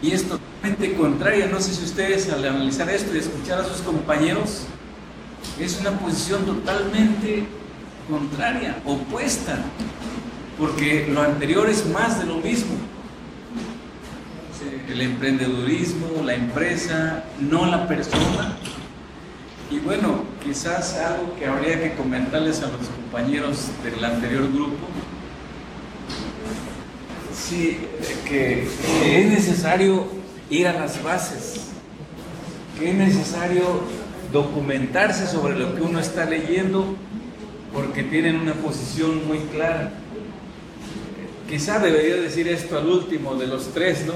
y es totalmente contraria. No sé si ustedes al analizar esto y escuchar a sus compañeros, es una posición totalmente contraria, opuesta, porque lo anterior es más de lo mismo. El emprendedurismo, la empresa, no la persona. Y bueno, quizás algo que habría que comentarles a los compañeros del anterior grupo, sí, que es necesario ir a las bases, que es necesario documentarse sobre lo que uno está leyendo, porque tienen una posición muy clara. Quizá debería decir esto al último de los tres, ¿no?,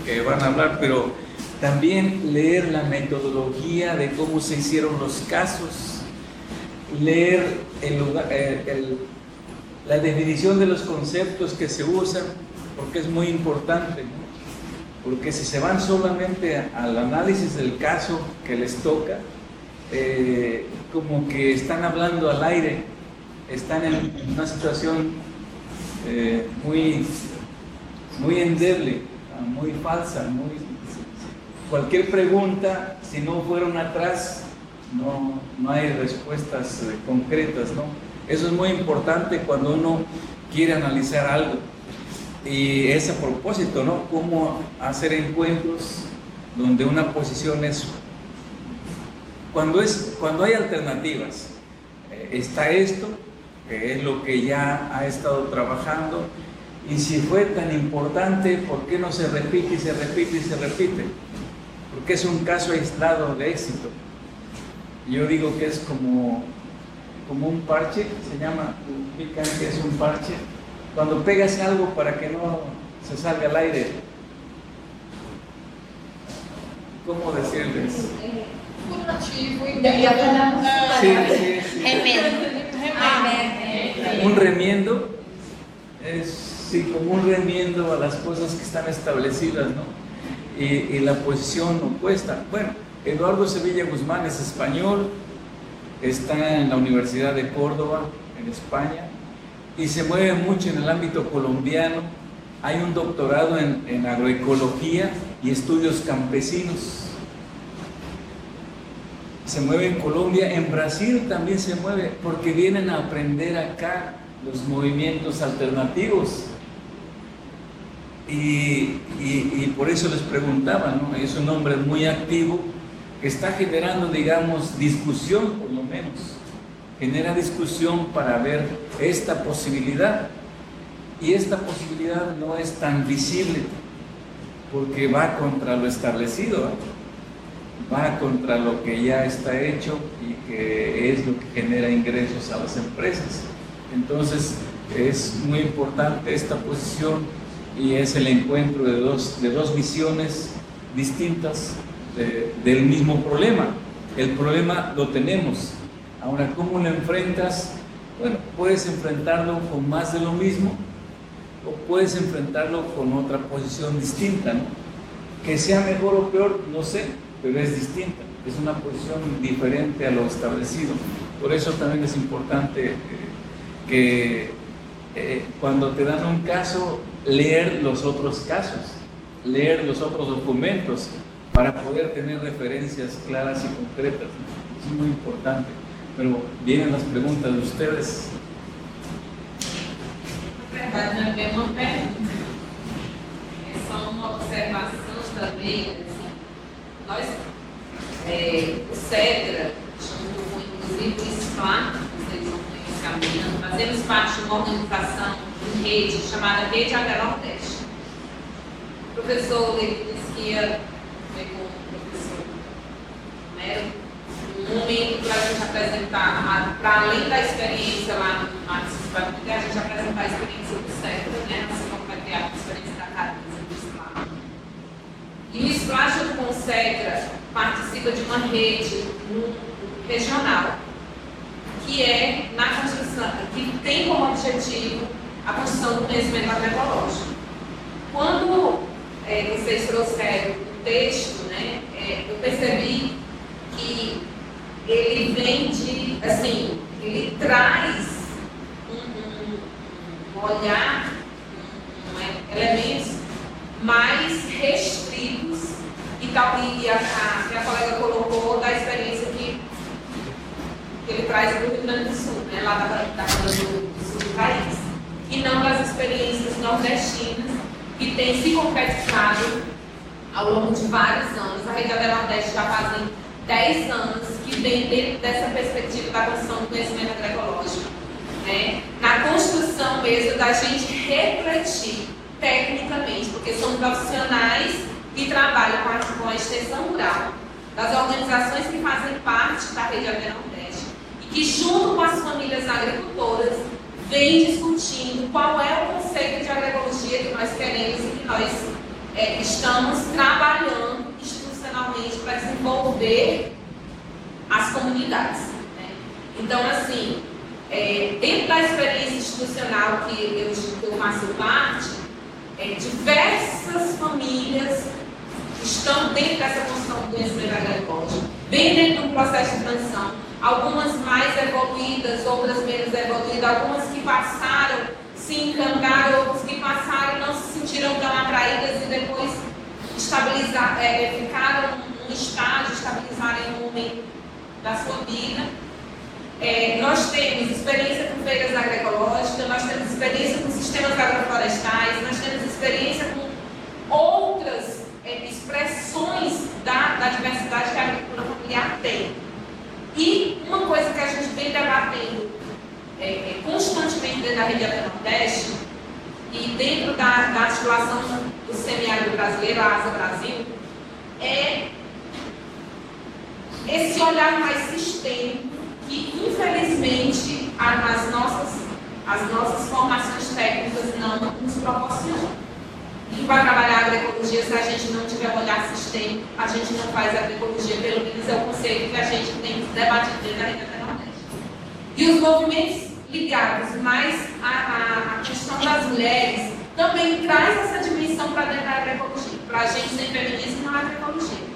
que van a hablar, pero también leer la metodología de cómo se hicieron los casos, leer la definición de los conceptos que se usan, porque es muy importante, ¿no? Porque si se van solamente al análisis del caso que les toca, como que están hablando al aire, están en una situación muy endeble, muy falsa, cualquier pregunta, si no fueron atrás, no hay respuestas concretas, ¿no? Eso es muy importante cuando uno quiere analizar algo. Y es a propósito, ¿no?, cómo hacer encuentros donde una posición es... Cuando hay alternativas, está esto, que es lo que ya ha estado trabajando, y si fue tan importante, ¿por qué no se repite y se repite y se repite? Porque es un caso aislado de éxito. Yo digo que es como un parche, se llama, ubican que es un parche, cuando pegas algo para que no se salga al aire. ¿Cómo decirles? Sí. Un remiendo es como un remiendo a las cosas que están establecidas, ¿no? Y la posición opuesta. Bueno, Eduardo Sevilla Guzmán es español, está en la Universidad de Córdoba, en España, y se mueve mucho en el ámbito colombiano. Hay un doctorado en agroecología y estudios campesinos. Se mueve en Colombia, en Brasil también se mueve, porque vienen a aprender acá los movimientos alternativos. Y por eso les preguntaba, ¿no? Es un hombre muy activo que está generando, digamos, discusión, por lo menos. Genera discusión para ver esta posibilidad. Y esta posibilidad no es tan visible, porque va contra lo establecido, ¿no? Va contra lo que ya está hecho y que es lo que genera ingresos a las empresas. Entonces, es muy importante esta posición. Y es el encuentro de dos visiones distintas del mismo problema. El problema lo tenemos. Ahora, ¿cómo lo enfrentas? Bueno, puedes enfrentarlo con más de lo mismo o puedes enfrentarlo con otra posición distinta, ¿no? Que sea mejor o peor, no sé, pero es distinta. Es una posición diferente a lo establecido. Por eso también es importante que cuando te dan un caso, leer los otros casos, leer los otros documentos para poder tener referencias claras y concretas. Es muy importante. Pero vienen las preguntas de ustedes. Na mesma pergunta. É só uma observação também. Nós, o CEDRA, junto com inclusive o SPLA, vocês vão caminhando, fazemos parte de uma organização em rede chamada Rede Agronordeste. O professor Levi disse que ia ver com o professor Mero um momento para a gente apresentar, para além da experiência lá no Marcos Barbuda, a gente apresentar a experiência do CEDRA, né? Nós vamos criar a experiência da Carisa do SPLA. E o SPLA, junto com o CEDRA, participa de uma rede regional, que é na construção, que tem como objetivo a construção do conhecimento agroecológico. Quando vocês trouxeram o texto, né, eu percebi que ele vem de, assim, ele traz um olhar, elementos mais restritos e tal, e a minha colega colocou da experiência que ele traz do Rio Grande do Sul, né, lá da do sul do país, e não das experiências nordestinas que têm se concretizado ao longo de vários anos. A Rede AD Nordeste já fazem 10 anos que vem dentro dessa perspectiva da construção do conhecimento agroecológico, né, na construção mesmo da gente refletir tecnicamente, porque são profissionais que trabalham com a extensão rural, das organizações que fazem parte da Rede AD Nordeste, e que junto com as famílias agricultoras vem discutindo qual é o conceito de agroecologia que nós queremos e que nós estamos trabalhando institucionalmente para desenvolver as comunidades, né? Então, assim, dentro da experiência institucional que eu faço parte, diversas famílias estão dentro dessa construção do conhecimento agroecológico, bem dentro do processo de transição, algumas mais evoluídas, outras menos evoluídas, algumas que passaram, se encantaram, outras que passaram e não se sentiram tão atraídas e depois ficaram num estágio, estabilizaram em um momento da sua vida. Nós temos experiência com feiras agroecológicas, nós temos experiência com sistemas agroflorestais, nós temos experiência com outras expressões da diversidade que a agricultura familiar tem. E uma coisa que a gente vem debatendo constantemente dentro da Rede AD Nordeste e dentro da articulação do semiárido brasileiro, a ASA Brasil, é esse olhar mais sistêmico que, infelizmente, as nossas formações técnicas não nos proporcionam. E para trabalhar a agroecologia, se a gente não tiver um olhar sistêmico, a gente não faz agroecologia, pelo menos é o conceito que a gente tem debatido dentro da Rede AD Nordeste. E os movimentos ligados mais à questão das mulheres também traz essa dimensão para dentro da agroecologia. Para a gente, sem feminismo não é agroecologia.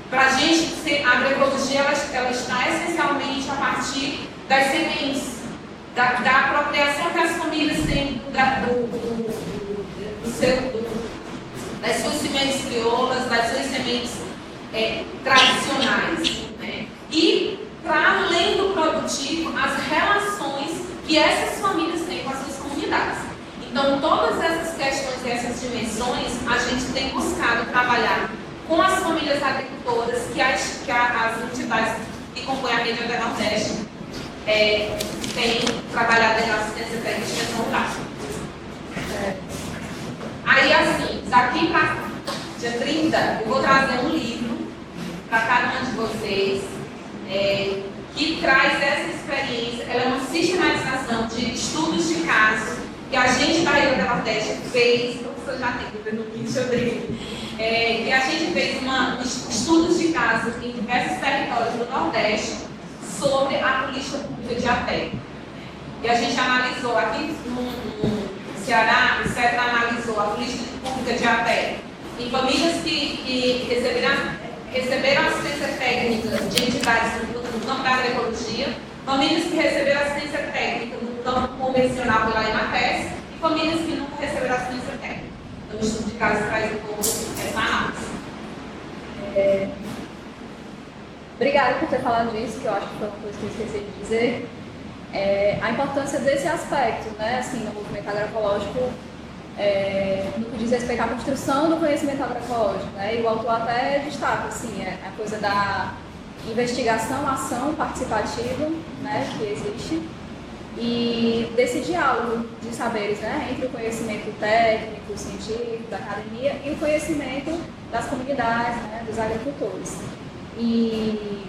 Para a gente, a agroecologia ela está essencialmente a partir das sementes, da apropriação que as famílias têm das suas sementes crioulas, das suas sementes tradicionais, né? E, para além do produtivo, as relações que essas famílias têm com as suas comunidades. Então, todas essas questões e essas dimensões, a gente tem buscado trabalhar com as famílias agricultoras, que as entidades que compõem a Rede AD Nordeste têm trabalhado em assistência técnica e extensão rural. Aí, assim, daqui para dia 30, eu vou trazer um livro para cada uma de vocês, que traz essa experiência. Ela é uma sistematização de estudos de caso que a gente da Rede AD Nordeste fez, o professor já tem no vídeo dele, que a gente fez estudos de caso em diversos territórios do Nordeste sobre a política pública de ATE. E a gente analisou aqui no Ceará, o CETRA analisou a política pública de ATE em famílias que receberam assistência técnica de entidades no campo da agroecologia, famílias que receberam assistência técnica no campo convencional pela EMATES e famílias que nunca receberam assistência técnica. Então, o estudo de caso traz um pouco essa análise. Obrigada por ter falado disso, que eu acho que foi uma coisa que eu esqueci de dizer. A importância desse aspecto, né, assim, no movimento agroecológico, no que diz respeito à construção do conhecimento agroecológico, né, e o autor até destaca, assim, a coisa da investigação, ação participativa, né, que existe, e desse diálogo de saberes, né, entre o conhecimento técnico, científico, da academia e o conhecimento das comunidades, né, dos agricultores. E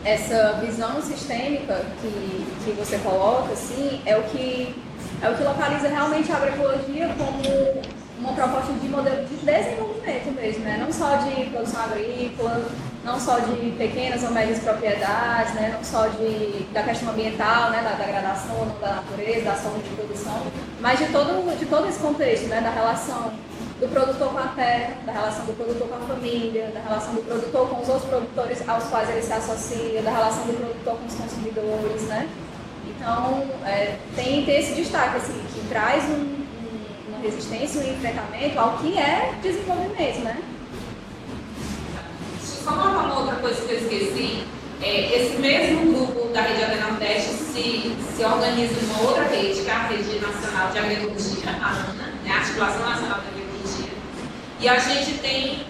essa visão sistêmica que você coloca, assim, é o que localiza realmente a agroecologia como uma proposta de modelo de desenvolvimento mesmo, né? Não só de produção agrícola, não só de pequenas ou médias propriedades, né? Não só da questão ambiental, né? Da degradação ou não da natureza, das formas de produção, mas de todo esse contexto, né? Da relação do produtor com a terra, da relação do produtor com a família, da relação do produtor com os outros produtores aos quais ele se associa, da relação do produtor com os consumidores, né? Então, tem esse destaque, assim, que traz uma resistência e um enfrentamento ao que é desenvolvimento, né? Deixa eu só falar uma outra coisa que eu esqueci. Esse mesmo grupo da Rede AD Nordeste se organiza em uma outra rede, que é a Rede Nacional de Agroecologia, a ANA, né, a Articulação Nacional de Agroecologia. E a gente tem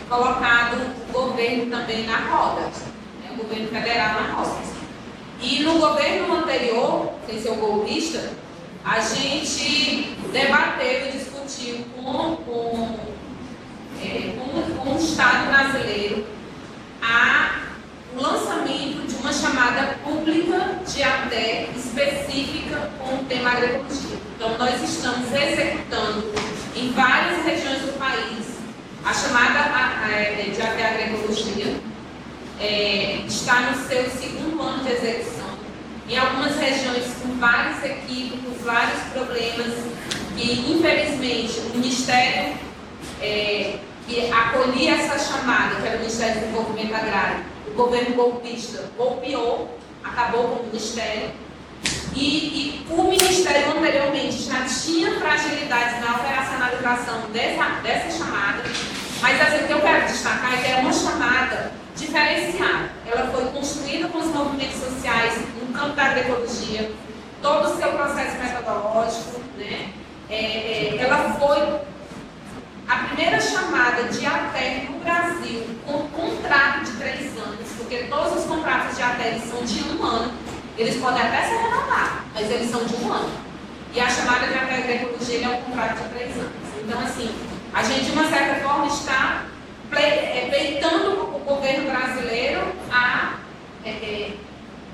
colocado o governo também na roda, né, o governo federal na roda. E no governo anterior, sem ser o golpista, a gente debateu e discutiu com o Estado brasileiro o lançamento de uma chamada pública de ATE específica com o tema agroecologia. Então, nós estamos executando em várias regiões do país a chamada de ATE agroecologia. Está no seu segundo ano de execução. Em algumas regiões com vários equívocos, vários problemas, que infelizmente o Ministério que acolhia essa chamada, que era o Ministério do Desenvolvimento Agrário, o governo golpista golpeou, acabou com o Ministério, e o Ministério anteriormente já tinha fragilidades na operacionalização dessa chamada, mas assim, o que eu quero destacar é que é uma chamada diferenciada. Ela foi construída com os movimentos sociais no campo da agroecologia, todo o seu processo metodológico, né? Ela foi a primeira chamada de ATE no Brasil com contrato de 3 anos, porque todos os contratos de ATE são de 1 ano, eles podem até ser renovados, mas eles são de 1 ano. E a chamada de ATE agroecologia é um contrato de 3 anos. Então, assim, a gente, de uma certa forma, está peitando o governo brasileiro a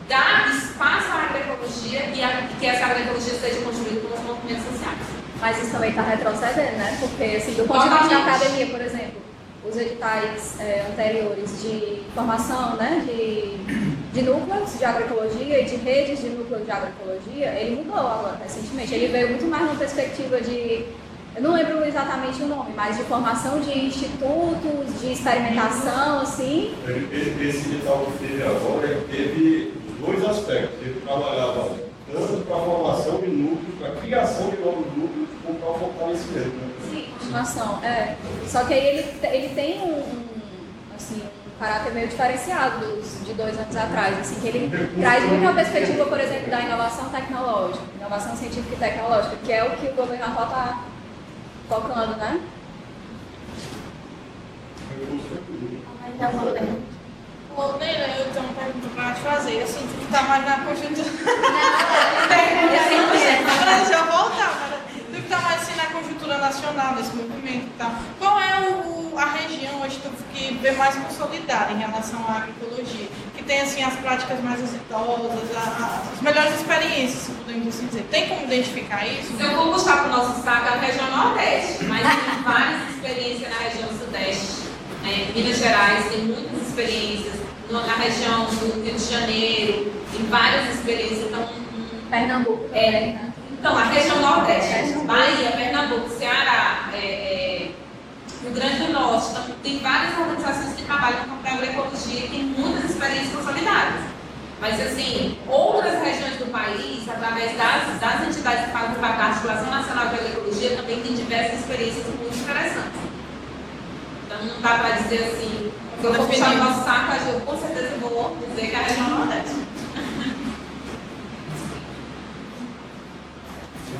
dar espaço à agroecologia e que essa agroecologia seja construída pelos movimentos sociais. Mas isso também está retrocedendo, né? Porque, assim, do ponto de vista da academia, por exemplo, os editais anteriores de formação, né, de núcleos de agroecologia e de redes de núcleos de agroecologia, ele mudou agora, recentemente. Ele veio muito mais numa perspectiva de, eu não lembro exatamente o nome, mas de formação de institutos, de experimentação, assim. Esse edital que teve agora, teve 2 aspectos. Ele trabalhava tanto para a formação de núcleos, para a criação de novos núcleos, como para o fortalecimento. Né? Sim, continuação. Só que aí ele tem um caráter meio diferenciado de 2 anos atrás, assim, que ele traz muito a perspectiva, por exemplo, da inovação tecnológica, inovação científica e tecnológica, que é o que o governo atual está focando, né? Neira, eu tenho uma pergunta para te fazer. Eu sinto que está mais na conjuntura. Deixa eu voltar. Tu que está mais assim na conjuntura nacional, nesse movimento e tal. Qual é a região hoje que vê mais consolidada em relação à agroecologia? Que tem assim as práticas mais exitosas, as melhores experiências, se podemos assim dizer. Tem como identificar isso? Se eu vou puxar para o nosso saco, é a região Nordeste, mas tem várias experiências na região Sudeste. Minas Gerais tem muitas experiências, na região do Rio de Janeiro, tem várias experiências. Então, Pernambuco. Então, a região Nordeste, Bahia, Pernambuco, Ceará, Rio Grande do Norte, então, tem várias organizações que trabalham com a agroecologia e tem muitas experiências consolidadas. Mas, assim, outras regiões do país, através das entidades que fazem parte da Articulação Nacional de Agroecologia, também tem diversas experiências muito interessantes. Então, não dá para dizer assim, se eu vou puxar o nosso saco, eu com certeza vou dizer que é a região Nordeste.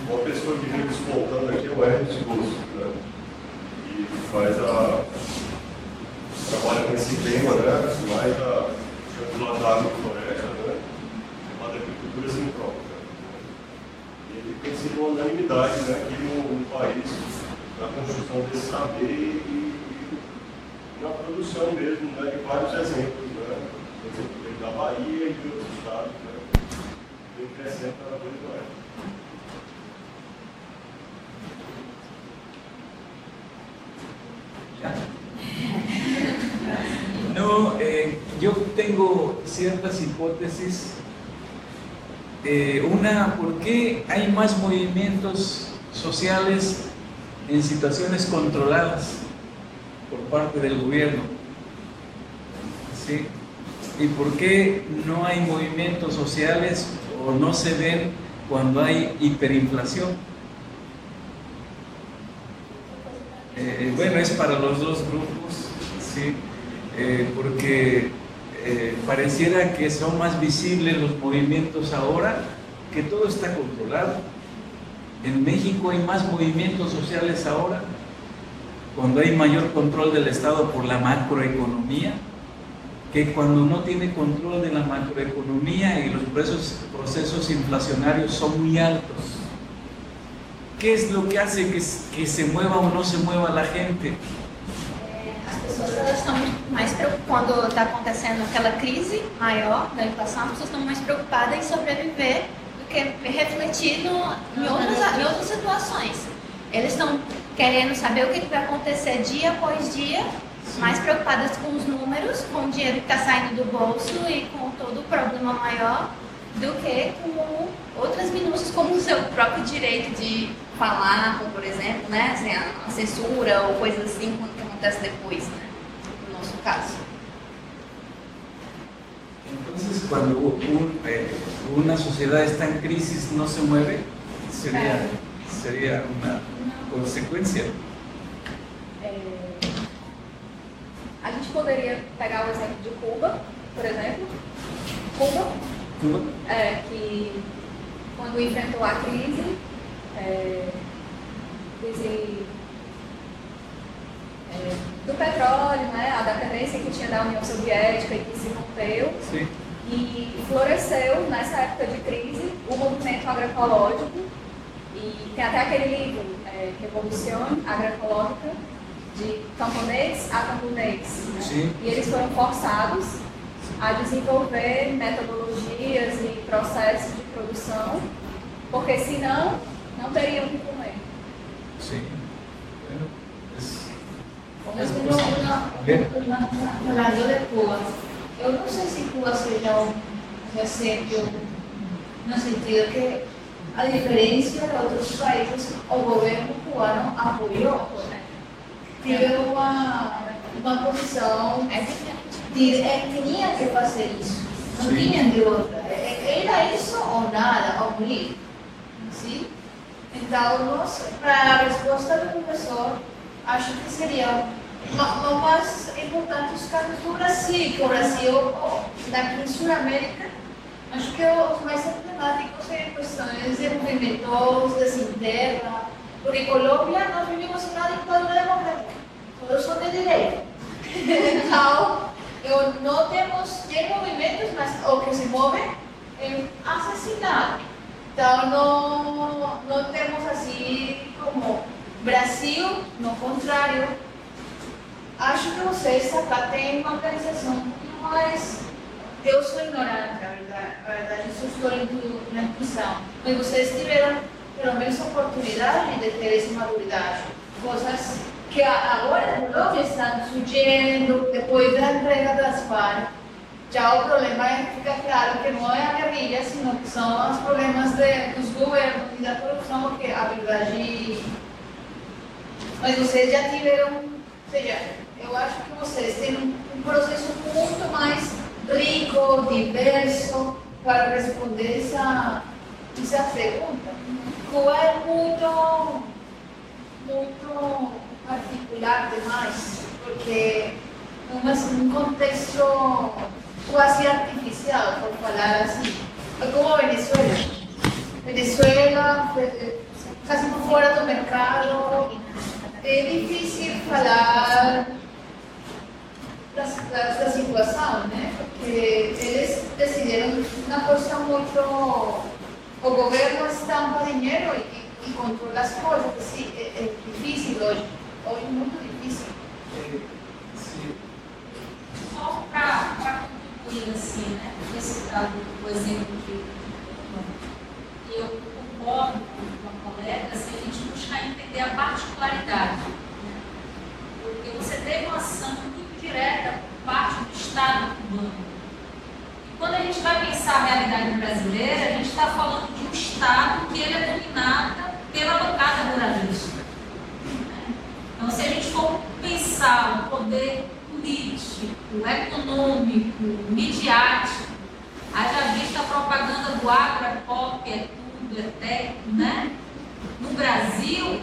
Uma pessoa que vem despontando aqui é o Hermes Gosto, né? E trabalha com esse tema, né? Mais do lado da agrofloresta, né? Chamada agricultura sincrónica. E ele tem sido uma unanimidade, né? Aqui no país, na construção desse saber e na produção mesmo, né? De vários exemplos, né? Por exemplo, da Bahia e de outros estados, né? Vem crescendo cada vez mais. No, yo tengo ciertas hipótesis. Una, ¿por qué hay más movimientos sociales en situaciones controladas por parte del gobierno? ¿Sí? ¿Y por qué no hay movimientos sociales o no se ven cuando hay hiperinflación? Bueno, es para los dos grupos, ¿sí? Porque pareciera que son más visibles los movimientos ahora, que todo está controlado. En México hay más movimientos sociales ahora, cuando hay mayor control del Estado por la macroeconomía, que cuando no tiene control de la macroeconomía y los procesos inflacionarios son muy altos. ¿Qué es lo que hace que se mueva o no se mueva la gente? As pessoas elas estão mais preocupadas, quando está acontecendo aquela crise maior da inflação, as pessoas estão mais preocupadas em sobreviver do que refletir em outras situações. Eles estão querendo saber o que vai acontecer dia após dia, mais preocupadas com os números, com o dinheiro que está saindo do bolso e com todo o problema maior, do que com outras minúcias, como o seu próprio direito de falar, como por exemplo, né, assim, a censura ou coisas assim, que acontece depois, né, no nosso caso. Entonces, cuando una sociedad está en crisis, no se mueve, sería una consequência. A gente poderia pegar o exemplo de Cuba, por exemplo. Cuba, que quando enfrentou a crise do petróleo, né, a dependência que tinha da União Soviética e que se rompeu, Sim. e floresceu nessa época de crise o movimento agroecológico, e tem até aquele livro, Revolução Agroecológica, de camponês a camponês, né? Sim. E eles foram forçados a desenvolver metodologias e processos de produção, porque senão não teriam o que comer. Sim. Falando de Cuba, eu não sei se Cuba seja um exemplo no sentido que, a diferença de outros países, o governo cubano apoiou, teve uma posição de tinha que fazer isso, não tinha de outra, era isso ou nada, ou morir. Sim? Então, para a resposta do professor, acho que seria mais importante os casos do Brasil, que o Brasil, daqui em Sul-América, acho que os mais emblemáticos são questões de movimentos, desinterra, porque em Colômbia nós vivimos em uma ditadura democrática, todos são de direita. Então, não temos movimentos, mas o que se move é assassinato. Então, não temos assim como Brasil, no contrário. Acho que vocês acá têm uma organização mais. Eu sou ignorante, a verdade, eu estou na intuição. Mas vocês tiveram, pelo menos, a oportunidade de ter essa maturidade. Coisas que agora no Colômbia estão surgindo, depois da entrega das FARC. Já o problema fica claro que não é a guerrilha, sino que são os problemas dos governos e da corrupção, porque a verdade. Mas vocês já tiveram, ou seja, eu acho que vocês têm um processo muito mais rico, diverso, para responder essa pergunta. Cuba é muito particular demais, porque num contexto quase artificial, por falar assim. É como a Venezuela. Venezuela, quase por fora do mercado. É difícil falar da situação, né? Porque eles decidiram uma coisa muito. O governo estampa dinheiro e controla as coisas. Assim, é difícil hoje. Hoje é muito difícil. Só para concluir, assim, né? Esse caso, o exemplo que eu concordo com a colega, se a gente buscar entender a particularidade. Porque você teve uma ação muito direta por parte do Estado cubano. E quando a gente vai pensar a realidade brasileira, a gente está falando de um Estado que ele é dominado pela bancada moralista. Então, se a gente for pensar o poder político, econômico, midiático, haja vista a propaganda do agro, é pop, é tudo, é técnico, né? No Brasil,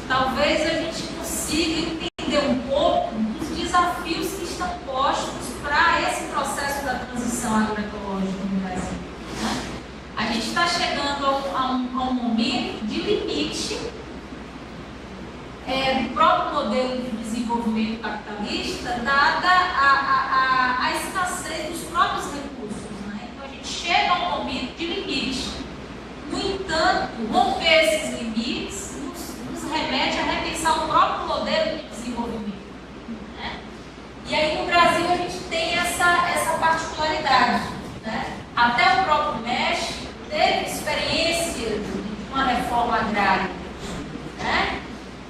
talvez a gente consiga consiga entender um pouco dos desafios que estão postos para esse processo da transição agroecológica no Brasil. Né? A gente está chegando a um momento de limite do próprio modelo de desenvolvimento capitalista, dada a escassez dos próprios recursos. Né? Então, a gente chega a um momento de limite. No entanto, romper esses limites nos remete a repensar o próprio modelo de desenvolvimento. Né? E aí, no Brasil, a gente tem essa particularidade. Né? Até o próprio México teve experiência de uma reforma agrária. Né?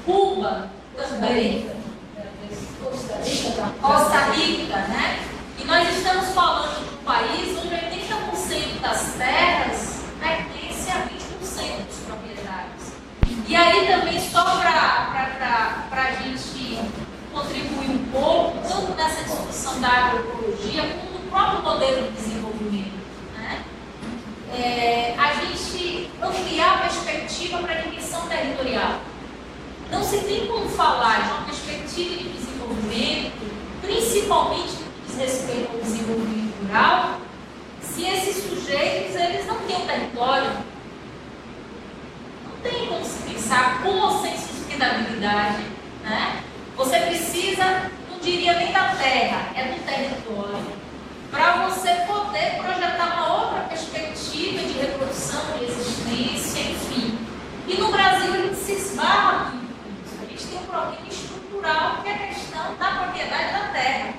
Cuba também, Costa Rica, né? E nós estamos falando de um país onde 80% das terras pertencem a 20% dos proprietários. E aí também, só para a gente contribuir um pouco, tanto nessa discussão da agroecologia, como no próprio modelo de desenvolvimento, né? A gente ampliar a perspectiva para a dimensão territorial. Não se tem como falar de uma perspectiva de desenvolvimento, principalmente no que diz respeito ao desenvolvimento rural, se esses sujeitos eles não têm um território. Não tem como se pensar com ou sem sustentabilidade. Né? Você precisa, não diria nem da terra, é do território, para você poder projetar uma outra perspectiva de reprodução, de existência, enfim. E no Brasil a gente se esbarra muito. A gente tem um problema estrutural que é a questão da propriedade da terra.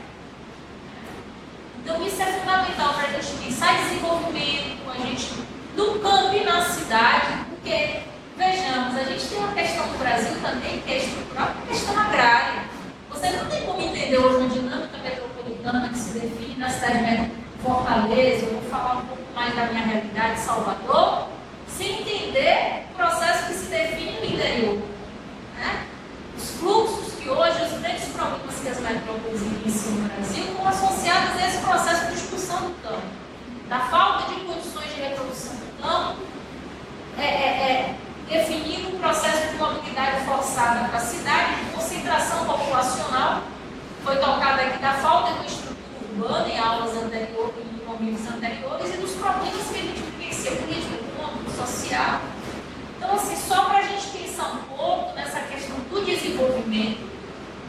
Então isso é fundamental para a gente pensar em desenvolvimento, a gente no campo e na cidade, porque, vejamos, a gente tem uma questão no Brasil também que é estrutural, que é a questão agrária. Você não tem como entender hoje uma dinâmica metropolitana que se define na cidade de Fortaleza, eu vou falar um pouco mais da minha realidade, Salvador, sem entender o processo que se define no interior. Né? Os fluxos que hoje, os grandes problemas que as metrópoles vivenciam no Brasil estão associados a esse processo de expulsão do campo, da falta de condições de reprodução do campo, definindo um processo de mobilidade forçada para a cidade, de concentração populacional, foi tocado aqui da falta de uma estrutura urbana em aulas anteriores, em momentos anteriores, e dos problemas que a gente vivencia, político, econômico, social. Então, assim, só para a gente pensar um pouco nessa questão do desenvolvimento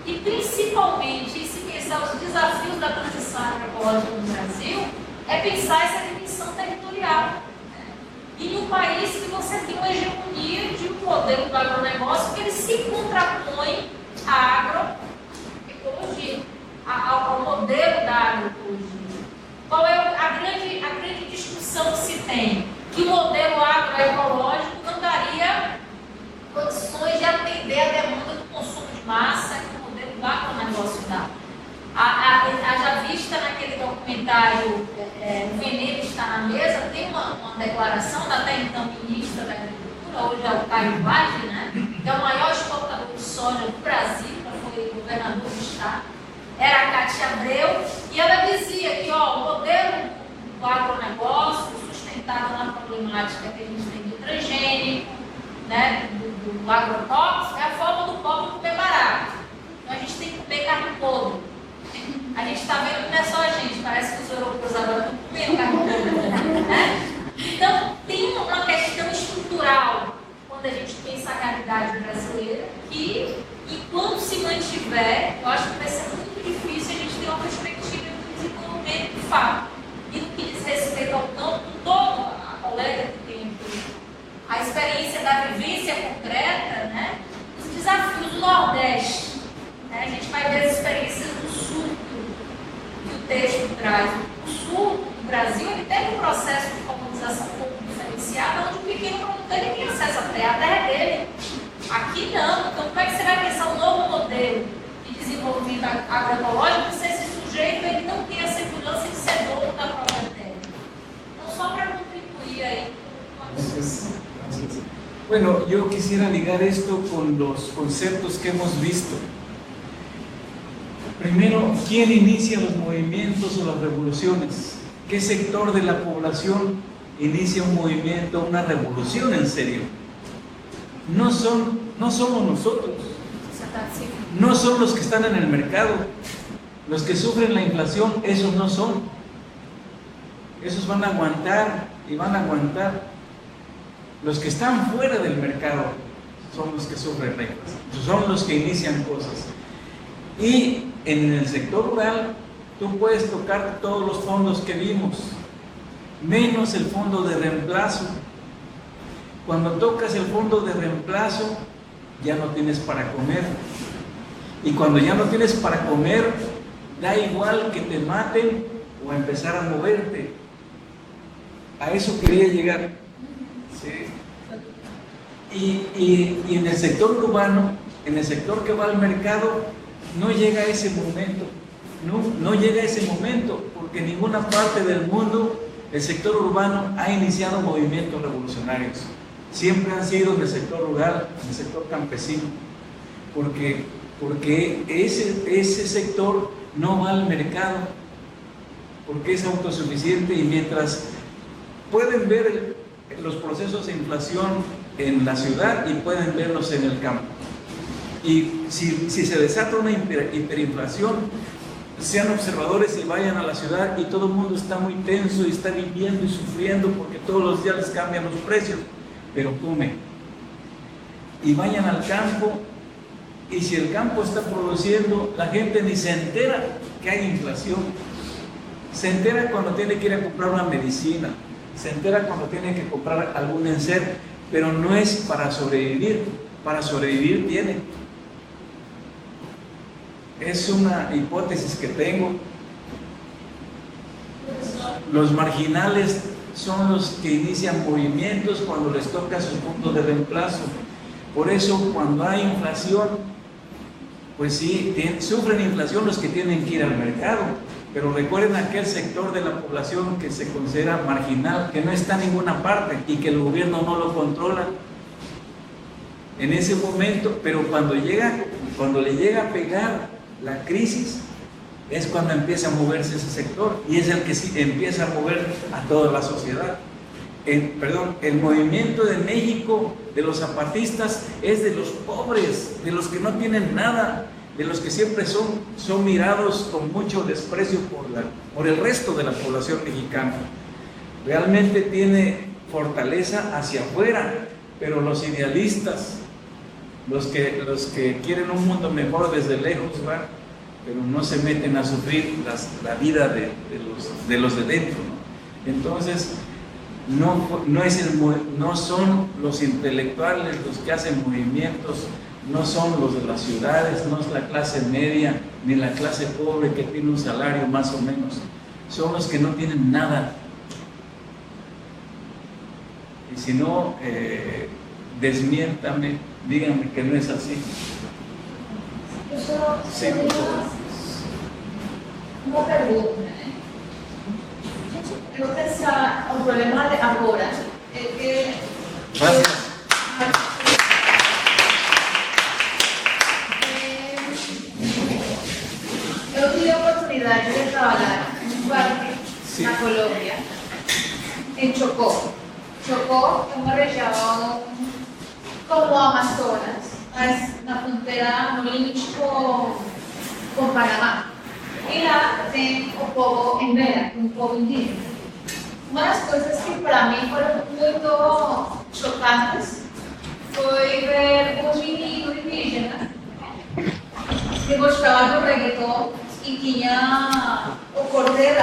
e, principalmente, em se pensar os desafios da transição agroecológica no Brasil, é pensar essa dimensão territorial. Né? E em um país que você tem uma hegemonia de um modelo do agronegócio que ele se contrapõe à agroecologia, ao modelo da agroecologia. Qual é a grande discussão que se tem? Que o modelo agroecológico não daria condições de atender a demanda do consumo de massa que o modelo do agronegócio dá. Já vista naquele documentário O Veneno Está na Mesa, tem uma declaração da até então ministra da Agricultura, hoje é o Caio Vaz, né? Que é o maior exportador de soja do Brasil, foi governador do estado, era a Cátia Abreu, e ela dizia que o modelo do agronegócio sustentado na problemática que a gente tem do transgênico, né, do agrotóxico, é a forma do pobre comer barato. Então a gente tem que comer carne podre. A gente está vendo que não é só a gente, parece que os europeus agora estão comendo carne podre. Né? Então tem uma questão estrutural quando a gente pensa a realidade brasileira que, enquanto se mantiver, eu acho que vai ser muito difícil a gente ter uma perspectiva de desenvolvimento de fato. E no que diz respeito ao campo, todo a colega que tem aqui, a experiência da vivência concreta, né, os desafios do Nordeste. Né, a gente vai ver as experiências do Sul, que o texto traz. O Sul do Brasil ele teve um processo de colonização um pouco diferenciado, onde o pequeno produtor ele tem acesso à terra é dele. Aqui não. Então, como é que você vai pensar um novo modelo de desenvolvimento agroecológico se esse sujeito ele não tem a segurança de ser dono da própria terra? Então, só para contribuir aí com a discussão. Bueno, yo quisiera ligar esto con los conceptos que hemos visto. Primero, ¿quién inicia los movimientos o las revoluciones? ¿Qué sector de la población inicia un movimiento, una revolución en serio? No somos nosotros. Sociedade civil. no son los que están en el mercado. Los que sufren la inflación, esos no son. Esos van a aguantar y van a aguantar. Los que están fuera del mercado son los que sufren la inflación, son los que inician cosas. Y en el sector rural, tú puedes tocar todos los fondos que vimos, menos el fondo de reemplazo. Cuando tocas el fondo de reemplazo, ya no tienes para comer. Y cuando ya no tienes para comer, da igual que te maten o empezar a moverte. A eso quería llegar. ¿Sí? Y en el sector urbano, en el sector que va al mercado, no llega ese momento. No llega ese momento, porque en ninguna parte del mundo el sector urbano ha iniciado movimientos revolucionarios. Siempre han sido en el sector rural, en el sector campesino, porque ese sector no va al mercado, porque es autosuficiente. Y mientras pueden ver los procesos de inflación en la ciudad y pueden verlos en el campo, y si se desata una hiperinflación, sean observadores y vayan a la ciudad y todo el mundo está muy tenso y está viviendo y sufriendo porque todos los días les cambian los precios, pero come. Y vayan al campo, y si el campo está produciendo, la gente ni se entera que hay inflación. Se entera cuando tiene que ir a comprar una medicina, se entera cuando tiene que comprar algún enser, pero no es para sobrevivir. Para sobrevivir tiene. Es una hipótesis que tengo. Los marginales son los que inician movimientos cuando les toca su punto de reemplazo. Por eso, cuando hay inflación, pues sí, sufren inflación los que tienen que ir al mercado. Pero recuerden aquel sector de la población que se considera marginal, que no está en ninguna parte y que el gobierno no lo controla. En ese momento, pero cuando le llega a pegar la crisis, es cuando empieza a moverse ese sector, y es el que sí empieza a mover a toda la sociedad. El movimiento de México, de los zapatistas, es de los pobres, de los que no tienen nada, de los que siempre son mirados con mucho desprecio por el resto de la población mexicana. Realmente tiene fortaleza hacia afuera, pero los idealistas, los que quieren un mundo mejor desde lejos, ¿verdad? Pero no se meten a sufrir la vida de los de dentro, ¿no? Entonces, no son los intelectuales los que hacen movimientos, no son los de las ciudades, no es la clase media ni la clase pobre que tiene un salario más o menos, son los que no tienen nada. Y si no, desmiéntame, díganme que no es así. Sí, por favor. Uma pergunta, né? Eu vou pensar, o problema de agora é que eu tive a oportunidade de trabalhar em um parque na Colômbia, em Chocó. Chocó é uma região como o Amazonas, mas na fronteira, no limite com Panamá. E lá tem o povo Embera, um povo indígena. Uma das coisas que para mim foram muito chocantes foi ver um menino indígena que gostava do reggaeton e tinha o cordeiro